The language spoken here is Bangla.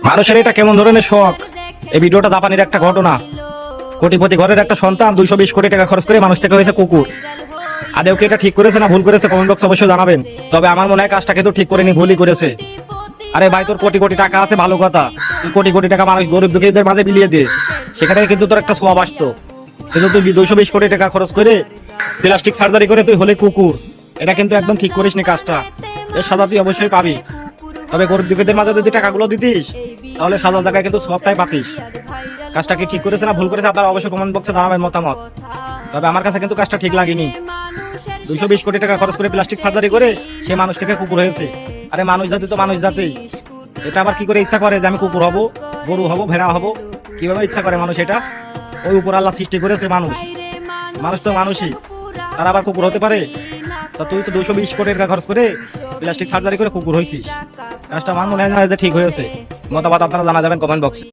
মানুষের এটা কেমন ধরনের শখ? এই ভিডিওটা জাপানের একটা ঘটনা। কোটিপতি ঘরের একটা সন্তান 220 কোটি টাকা খরচ করে মানুষ থেকে হয়েছে কুকুর। আদেও কি এটা ঠিক করেছে না ভুল করেছে কমেন্ট বক্সে অবশ্যই জানাবেন। তবে আমার মনে হয় কাজটা কিন্তু ঠিক করেনি, ভুলই করেছে। আরে ভাই, তোর কোটি কোটি টাকা আছে ভালো কথা, তুই কোটি কোটি টাকা মানুষ গরিব দুঃখীদের মাঝে বিলিয়ে দে, সেখানে কিন্তু তোর একটা সোয়াব আসতো। কিন্তু তুই 220 কোটি টাকা খরচ করে প্লাস্টিক সার্জারি করে তুই হলে কুকুর। এটা কিন্তু একদম ঠিক করিসনি কাজটা। এর সাজা তুই অবশ্যই পাবি। তবে গরিব দুঃখীদের মাঝে যদি টাকাগুলো দিতিস তাহলে সাজার জায়গায় কিন্তু সবটাই পাতিস। কাজটা কি ঠিক করেছে না ভুল করেছে আপনারা অবশ্যই কমেন্ট বক্সে জানাবেন মতামত। তবে আমার কাছে কিন্তু কাজটা ঠিক লাগেনি। 220 কোটি টাকা খরচ করে প্লাস্টিক সার্জারি করে সে মানুষ থেকে কুকুর হয়েছে। আরে মানুষ জাতি তো মানুষ জাতি, এটা আবার কি করে ইচ্ছা করে যে আমি কুকুর হব, গরু হব, ভেড়া হব? কিভাবে ইচ্ছা করে মানুষ এটা? ওই উপর আল্লাহ সৃষ্টি করেছে মানুষ, মানুষ তো মানুষই, তারা আবার কুকুর হতে পারে? তা তুই তো 220 কোটি টাকা খরচ করে প্লাস্টিক সার্জারি করে কুকুর হয়েছিস। কাজটা আমার মনে হয় না যে ঠিক হয়েছে। মতামত আপনারা জানা যাবেন কমেন্ট বক্সে।